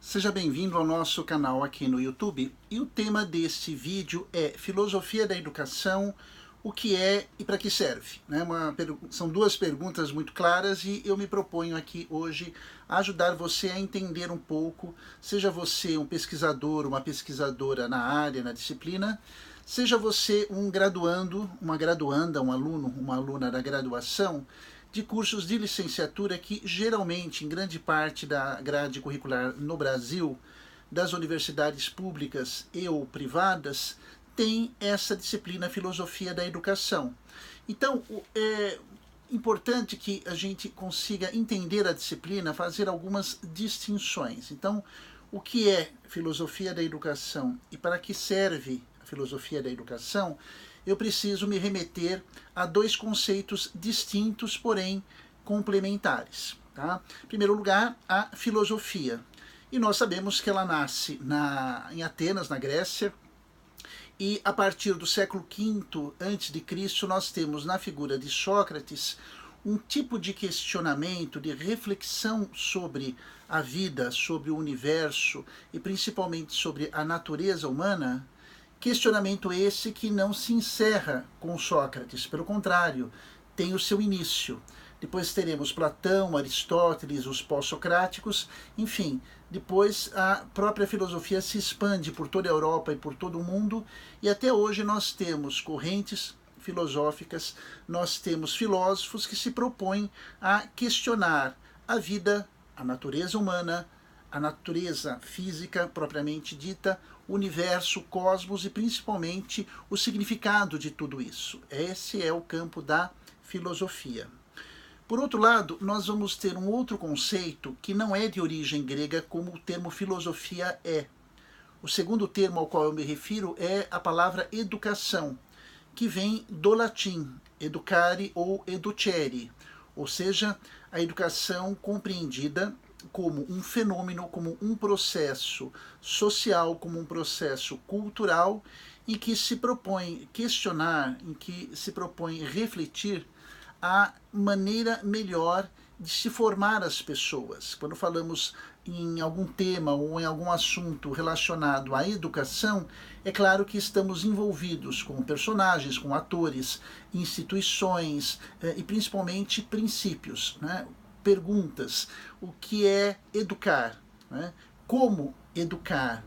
Seja bem-vindo ao nosso canal aqui no YouTube. E o tema deste vídeo é Filosofia da Educação, o que é e para que serve? São duas perguntas muito claras e eu me proponho aqui hoje a ajudar você a entender um pouco, seja você um pesquisador, uma pesquisadora na área, na disciplina, seja você um graduando, uma graduanda, um aluno, uma aluna da graduação, de cursos de licenciatura que geralmente, em grande parte da grade curricular no Brasil, das universidades públicas e ou privadas, tem essa disciplina Filosofia da Educação. Então, é importante que a gente consiga entender a disciplina, fazer algumas distinções. Então, o que é Filosofia da Educação e para que serve a Filosofia da Educação? Eu preciso me remeter a dois conceitos distintos, porém complementares. Tá? Em primeiro lugar, a filosofia. E nós sabemos que ela nasce em Atenas, na Grécia, e a partir do século V a.C., nós temos na figura de Sócrates um tipo de questionamento, de reflexão sobre a vida, sobre o universo e principalmente sobre a natureza humana. Questionamento esse que não se encerra com Sócrates, pelo contrário, tem o seu início. Depois teremos Platão, Aristóteles, os pós-socráticos, enfim, depois a própria filosofia se expande por toda a Europa e por todo o mundo, e até hoje nós temos correntes filosóficas, nós temos filósofos que se propõem a questionar a vida, a natureza humana, a natureza física propriamente dita, o universo, o cosmos e principalmente o significado de tudo isso. Esse é o campo da filosofia. Por outro lado, nós vamos ter um outro conceito que não é de origem grega, como o termo filosofia é. O segundo termo ao qual eu me refiro é a palavra educação, que vem do latim, educare ou educere, ou seja, a educação compreendida como um fenômeno, como um processo social, como um processo cultural, em que se propõe questionar, em que se propõe refletir a maneira melhor de se formar as pessoas. Quando falamos em algum tema ou em algum assunto relacionado à educação, é claro que estamos envolvidos com personagens, com atores, instituições e principalmente princípios, né? Perguntas. O que é educar? Né? Como educar?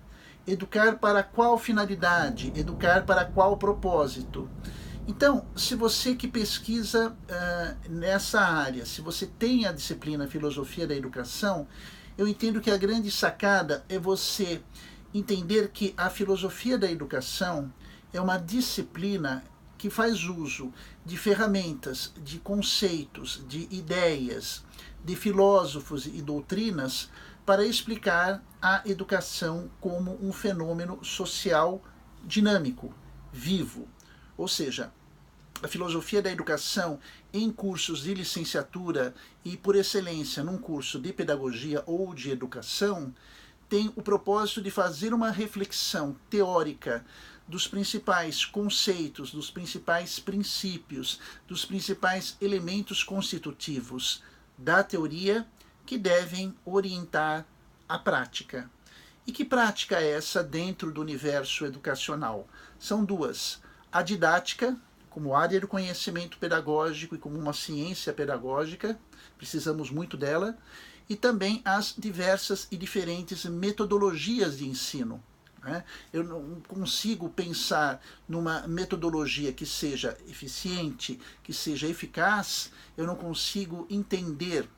Educar para qual finalidade? Educar para qual propósito? Então, se você que pesquisa nessa área, se você tem a disciplina Filosofia da Educação, eu entendo que a grande sacada é você entender que a filosofia da educação é uma disciplina que faz uso de ferramentas, de conceitos, de ideias, de filósofos e doutrinas para explicar a educação como um fenômeno social dinâmico, vivo. Ou seja, a filosofia da educação em cursos de licenciatura e, por excelência, num curso de pedagogia ou de educação, tem o propósito de fazer uma reflexão teórica dos principais conceitos, dos principais princípios, dos principais elementos constitutivos da teoria que devem orientar a prática. E que prática é essa dentro do universo educacional? São duas. A didática, como área do conhecimento pedagógico e como uma ciência pedagógica, precisamos muito dela, e também as diversas e diferentes metodologias de ensino. Eu não consigo pensar numa metodologia que seja eficiente, que seja eficaz, eu não consigo entender,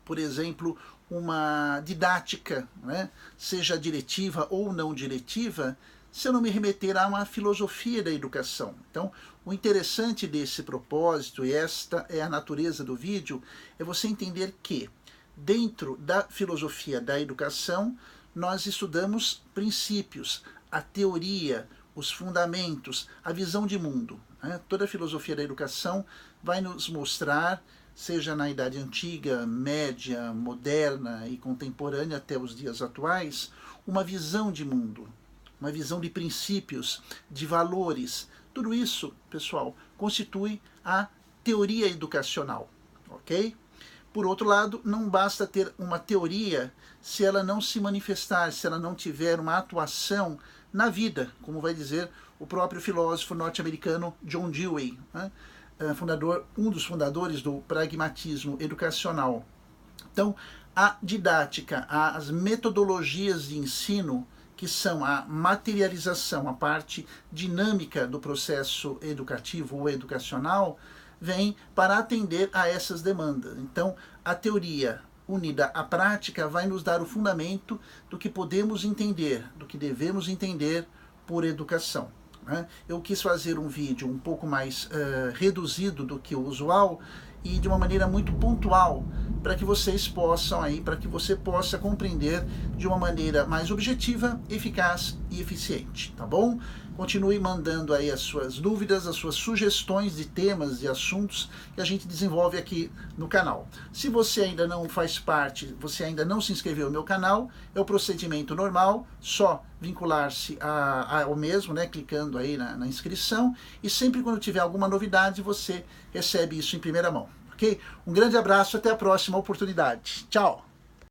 por exemplo, uma didática, seja diretiva ou não diretiva, se eu não me remeter a uma filosofia da educação. Então, o interessante desse propósito, e esta é a natureza do vídeo, é você entender que, dentro da filosofia da educação, nós estudamos princípios, a teoria, os fundamentos, a visão de mundo. Toda a filosofia da educação vai nos mostrar, seja na Idade Antiga, Média, Moderna e Contemporânea até os dias atuais, uma visão de mundo, uma visão de princípios, de valores. Tudo isso, pessoal, constitui a teoria educacional, ok? Por outro lado, não basta ter uma teoria se ela não se manifestar, se ela não tiver uma atuação na vida, como vai dizer o próprio filósofo norte-americano John Dewey, né? Um dos fundadores do pragmatismo educacional. Então, a didática, as metodologias de ensino, que são a materialização, a parte dinâmica do processo educativo ou educacional, vem para atender a essas demandas. Então, a teoria unida à prática vai nos dar o fundamento do que podemos entender, do que devemos entender por educação. Eu quis fazer um vídeo um pouco mais reduzido do que o usual e de uma maneira muito pontual, para que vocês possam para que você possa compreender de uma maneira mais objetiva, eficaz e eficiente, tá bom? Continue mandando aí as suas dúvidas, as suas sugestões de temas e assuntos que a gente desenvolve aqui no canal. Se você ainda não faz parte, você ainda não se inscreveu no meu canal, é o procedimento normal, só vincular-se ao mesmo, né, clicando aí na inscrição, e sempre quando tiver alguma novidade você recebe isso em primeira mão, ok? Um grande abraço, até a próxima oportunidade. Tchau!